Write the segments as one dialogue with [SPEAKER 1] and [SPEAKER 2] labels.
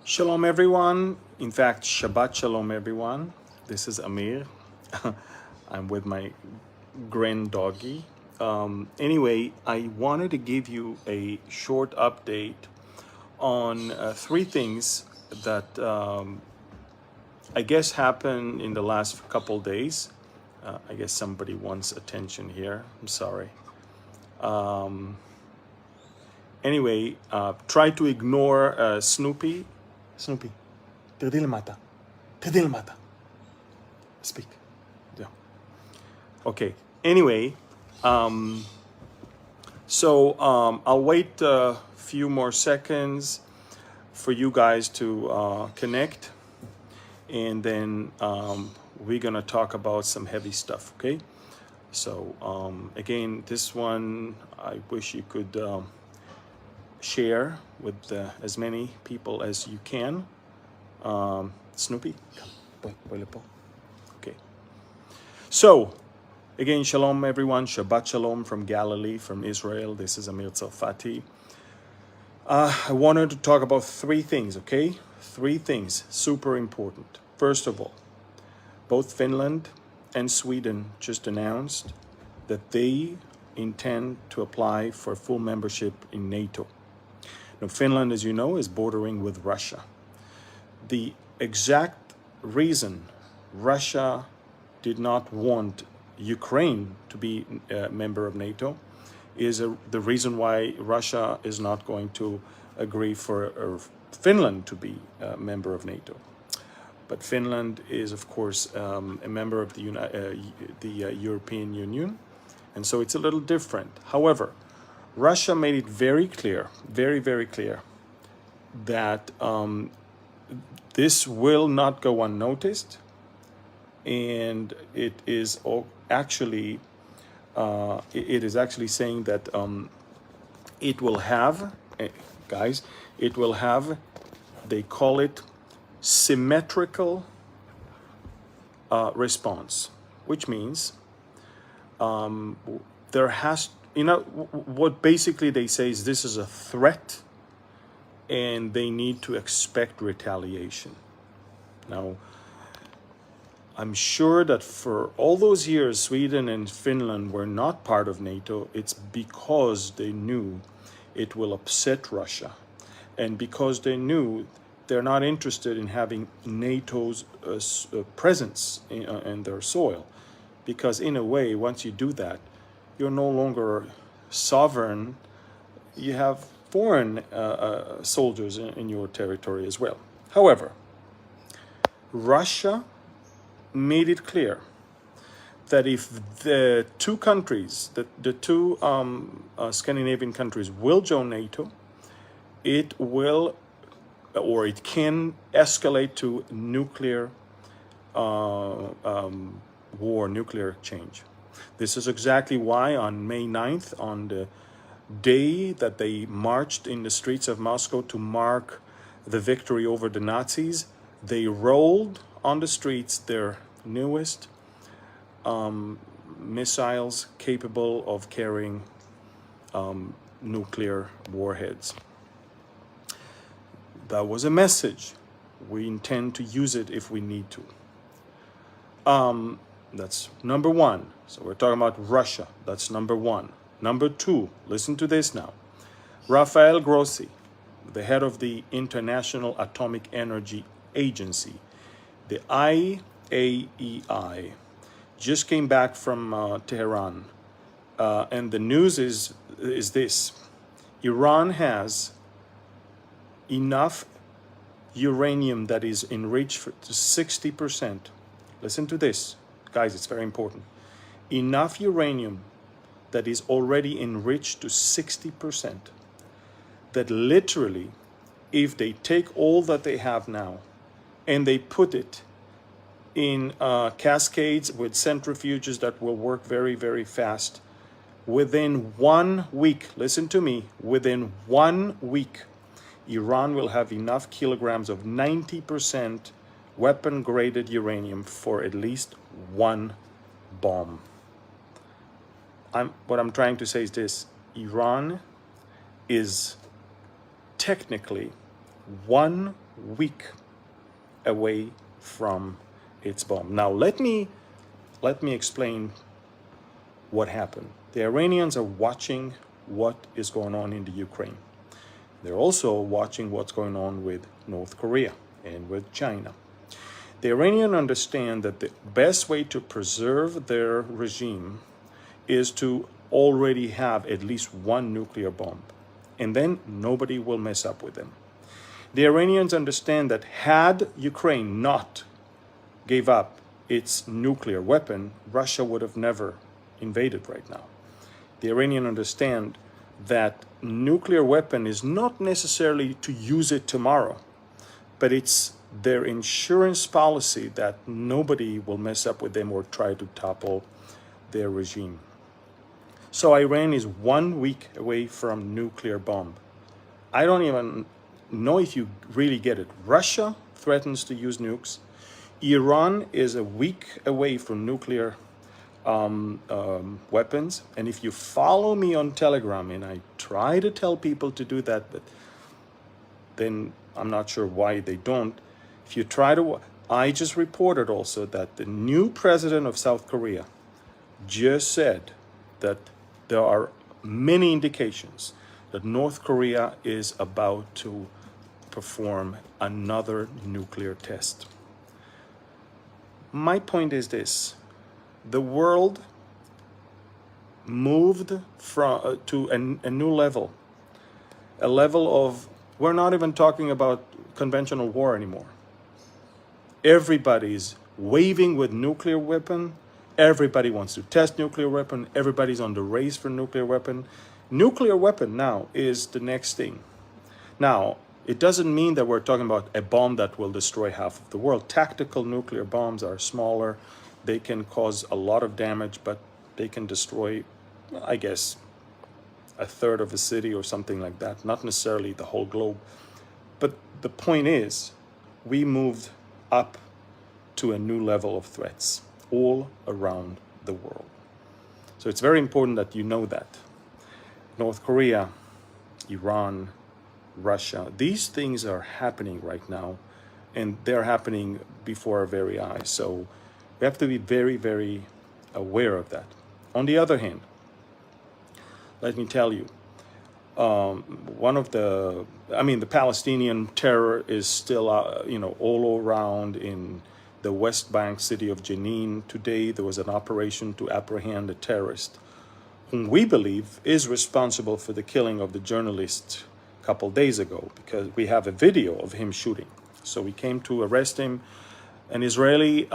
[SPEAKER 1] Shalom, everyone. In fact, Shabbat Shalom, everyone. This is Amir. I'm with my grand doggy. Anyway, I wanted to give you a short update on three things that I guess happened in the last couple days. I guess somebody wants attention here. I'm sorry. Anyway, try to ignore Snoopy. Snoopy, תרדי למטה. תרדי למטה. Speak. Yeah. Okay. Anyway, so I'll wait a few more seconds for you guys to connect, and then we're gonna talk about some heavy stuff. Okay. So again, this one I wish you could share with as many people as you can. Snoopy, come. Okay. So, again, shalom everyone. Shabbat shalom from Galilee, from Israel. This is Amir Tsarfati. I wanted to talk about three things, okay? Three things, super important. First of all, both Finland and Sweden just announced that they intend to apply for full membership in NATO. Now, Finland, as you know, is bordering with Russia. The exact reason Russia did not want Ukraine to be a member of NATO is the reason why Russia is not going to agree for Finland to be a member of NATO. But Finland is, of course, a member of the European Union, and so it's a little different. However, Russia made it very clear, very, very clear, that this will not go unnoticed, and it is actually saying that it will have, guys, it will have, they call it symmetrical response, which means there has, what basically they say is this is a threat and they need to expect retaliation. Now, I'm sure that for all those years, Sweden and Finland were not part of NATO. It's because they knew it will upset Russia, and because they knew they're not interested in having NATO's presence in their soil. Because in a way, once you do that, you're no longer sovereign. You have foreign soldiers in your territory as well. However, Russia made it clear that if the two countries, the two Scandinavian countries will join NATO, it will, or it can escalate to nuclear war, nuclear change. This is exactly why on May 9th, on the day that they marched in the streets of Moscow to mark the victory over the Nazis, they rolled on the streets their newest missiles capable of carrying nuclear warheads. That was a message. We intend to use it if we need to. That's number one. So we're talking about Russia. That's number one. Number two, listen to this now. Rafael Grossi, the head of the International Atomic Energy Agency, the IAEI, just came back from Tehran. And the news is this. Iran has enough uranium that is enriched to 60%. Listen to this, guys, it's very important. Enough uranium that is already enriched to 60%, that literally, if they take all that they have now and they put it in cascades with centrifuges that will work very, very fast, within 1 week, listen to me, within 1 week, Iran will have enough kilograms of 90% weapon-graded uranium for at least one bomb. What I'm trying to say is this. Iran is technically 1 week away from its bomb. Now let me explain what happened. The Iranians are watching what is going on in the Ukraine. They're also watching what's going on with North Korea and with China. The Iranians understand that the best way to preserve their regime is to already have at least one nuclear bomb, and then nobody will mess up with them. The Iranians understand that had Ukraine not gave up its nuclear weapon, Russia would have never invaded right now. The Iranians understand that nuclear weapon is not necessarily to use it tomorrow, but it's their insurance policy that nobody will mess up with them or try to topple their regime. So Iran is 1 week away from nuclear bomb. I don't even know if you really get it. Russia threatens to use nukes. Iran is a week away from nuclear weapons. And if you follow me on Telegram, and I try to tell people to do that, but then I'm not sure why they don't. If you try to, I just reported also that the new president of South Korea just said that there are many indications that North Korea is about to perform another nuclear test. My point is this: the world moved to a new level, a level of, we're not even talking about conventional war anymore. Everybody's waving with nuclear weapon. Everybody wants to test nuclear weapon. Everybody's on the race for nuclear weapon. Nuclear weapon now is the next thing. Now, it doesn't mean that we're talking about a bomb that will destroy half of the world. Tactical nuclear bombs are smaller. They can cause a lot of damage, but they can destroy, I guess, a third of a city or something like that. Not necessarily the whole globe. But the point is, we moved up to a new level of threats all around the world. So it's very important that you know that. North Korea, Iran, Russia, these things are happening right now, and they're happening before our very eyes. So we have to be very, very aware of that. On the other hand, let me tell you, the Palestinian terror is still, all around in the West Bank city of Jenin. Today, there was an operation to apprehend a terrorist whom we believe is responsible for the killing of the journalist a couple days ago, because we have a video of him shooting. So we came to arrest him. An Israeli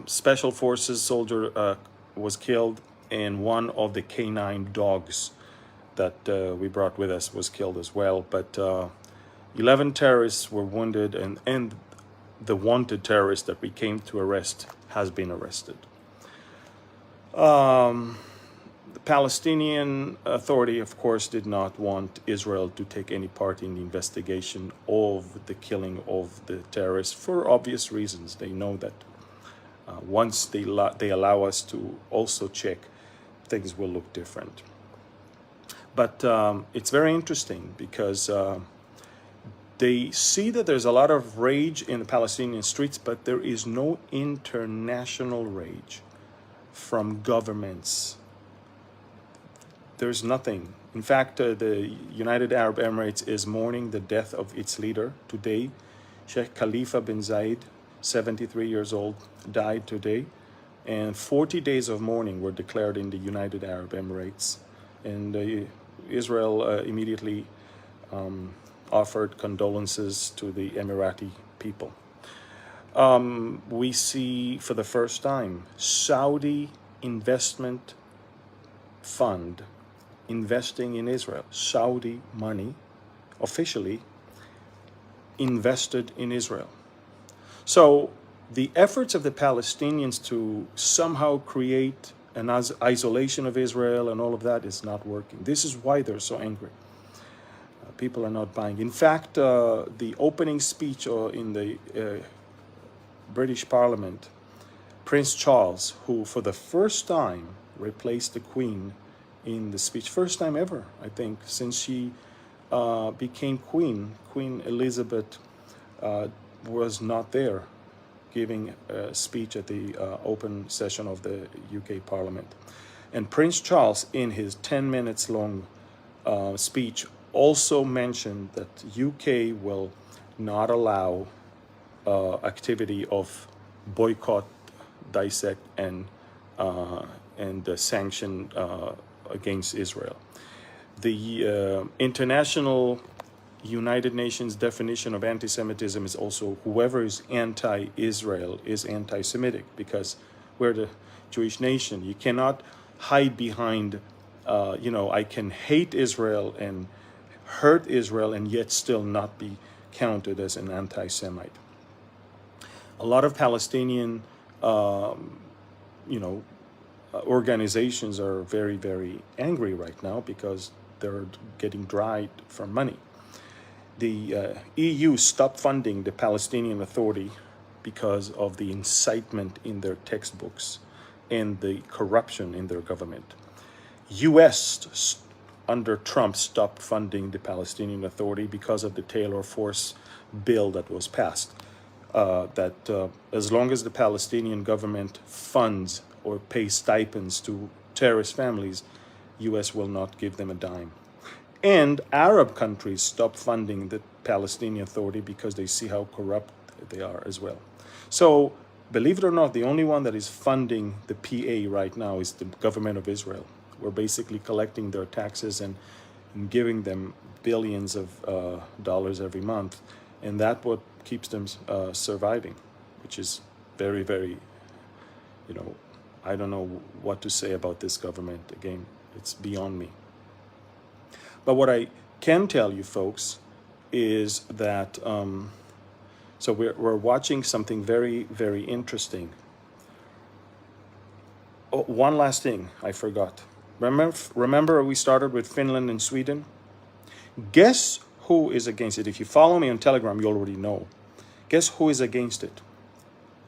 [SPEAKER 1] special forces soldier was killed, and one of the canine dogs that we brought with us was killed as well. But 11 terrorists were wounded, and the wanted terrorist that we came to arrest has been arrested. The Palestinian Authority, of course, did not want Israel to take any part in the investigation of the killing of the terrorists for obvious reasons. They know that once they allow us to also check, things will look different. But it's very interesting because they see that there's a lot of rage in the Palestinian streets, but there is no international rage from governments. There's nothing. In fact, the United Arab Emirates is mourning the death of its leader today. Sheikh Khalifa bin Zayed, 73 years old, died today. And 40 days of mourning were declared in the United Arab Emirates. And Israel immediately offered condolences to the Emirati people. We see for the first time Saudi investment fund investing in Israel. Saudi money officially invested in Israel. So the efforts of the Palestinians to somehow create an isolation of Israel and all of that is not working. This is why they're so angry. People are not buying. In fact, the opening speech in the British Parliament, Prince Charles, who for the first time replaced the Queen in the speech, first time ever, I think, since she became Queen Elizabeth was not there giving a speech at the open session of the UK Parliament. And Prince Charles, in his 10 minutes long speech, also mentioned that UK will not allow activity of boycott, dissect, and sanction against Israel. The international United Nations definition of anti-Semitism is also whoever is anti-Israel is anti-Semitic, because we're the Jewish nation. You cannot hide behind, I can hate Israel and hurt Israel and yet still not be counted as an anti-Semite. A lot of Palestinian, organizations are very, very angry right now because they're getting dried for money. The EU stopped funding the Palestinian Authority because of the incitement in their textbooks and the corruption in their government. US, under Trump, stopped funding the Palestinian Authority because of the Taylor Force bill that was passed. As long as the Palestinian government funds or pays stipends to terrorist families, US will not give them a dime. And Arab countries stop funding the Palestinian Authority because they see how corrupt they are as well. So, believe it or not, the only one that is funding the PA right now is the government of Israel. We're basically collecting their taxes and giving them billions of dollars every month. And that's what keeps them surviving, which is very, very, I don't know what to say about this government. Again, it's beyond me. But what I can tell you, folks, is that, so we're watching something very, very interesting. Oh, one last thing I forgot. Remember we started with Finland and Sweden? Guess who is against it? If you follow me on Telegram, you already know. Guess who is against it?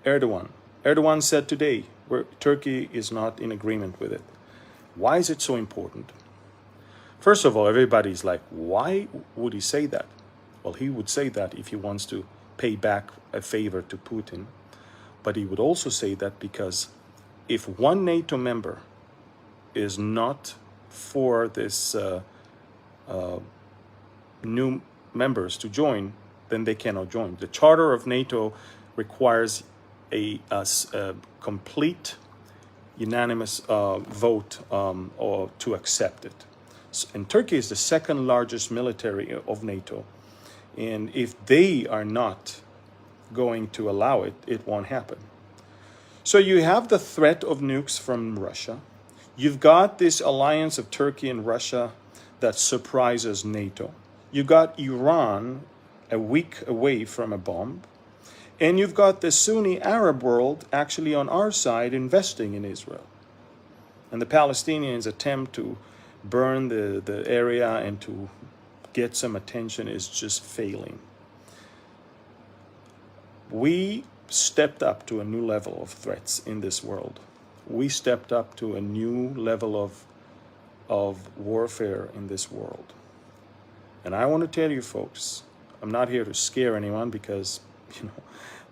[SPEAKER 1] Erdogan. Erdogan said today Turkey is not in agreement with it. Why is it so important? First of all, everybody's like, why would he say that? Well, he would say that if he wants to pay back a favor to Putin. But he would also say that because if one NATO member is not for this new members to join, then they cannot join. The Charter of NATO requires a complete unanimous vote or to accept it. And Turkey is the second largest military of NATO. And if they are not going to allow it, it won't happen. So you have the threat of nukes from Russia. You've got this alliance of Turkey and Russia that surprises NATO. You got Iran a week away from a bomb. And you've got the Sunni Arab world actually on our side investing in Israel. And the Palestinians' attempt to burn the area and to get some attention is just failing. We stepped up to a new level of threats in this world. We stepped up to a new level of warfare in this world. And I want to tell you folks, I'm not here to scare anyone because,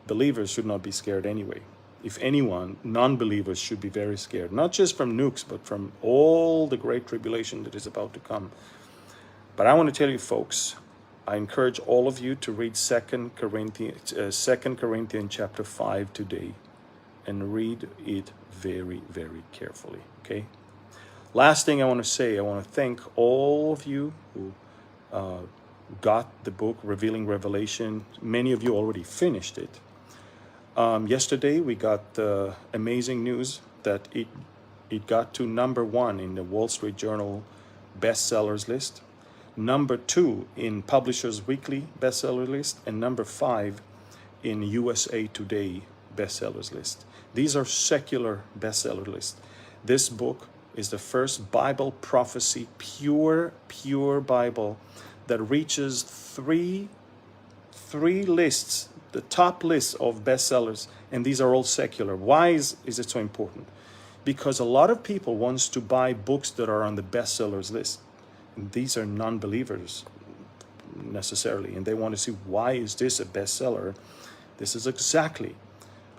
[SPEAKER 1] believers should not be scared anyway. If anyone, non-believers should be very scared, not just from nukes, but from all the great tribulation that is about to come. But I want to tell you folks, I encourage all of you to read 2 Corinthians chapter 5 today and read it very, very carefully, okay? Last thing I want to say, I want to thank all of you who got the book, Revealing Revelation. Many of you already finished it. Yesterday, we got amazing news that it got to number 1 in the Wall Street Journal bestsellers list, number 2 in Publishers Weekly bestseller list, and number 5 in USA Today bestsellers list. These are secular bestseller lists. This book is the first Bible prophecy, pure Bible that reaches three lists, the top lists of bestsellers, and these are all secular. Why is it so important? Because a lot of people wants to buy books that are on the bestsellers list. And these are non-believers necessarily, and they want to see, why is this a bestseller? This is exactly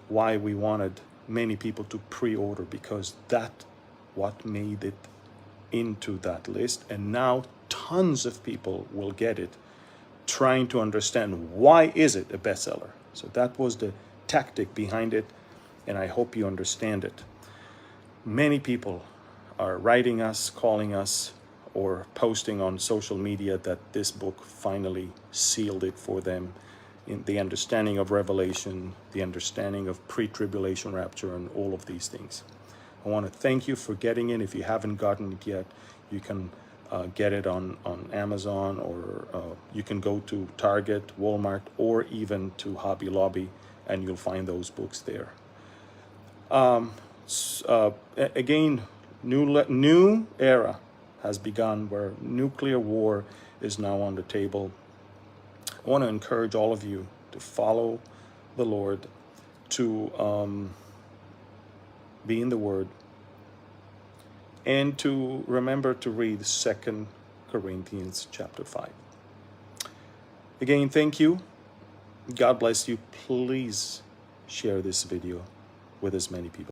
[SPEAKER 1] why we wanted many people to pre-order, because that what made it into that list. And now tons of people will get it, trying to understand, why is it a bestseller? So that was the tactic behind it, and I hope you understand it. Many people are writing us, calling us, or posting on social media that this book finally sealed it for them, in the understanding of Revelation, the understanding of pre-tribulation rapture, and all of these things. I want to thank you for getting it. If you haven't gotten it yet, you can get it on Amazon, or you can go to Target, Walmart, or even to Hobby Lobby, and you'll find those books there. Again, new era has begun where nuclear war is now on the table. I want to encourage all of you to follow the Lord, to be in the Word, and to remember to read 2 Corinthians chapter 5. Again, thank you. God bless you. Please share this video with as many people.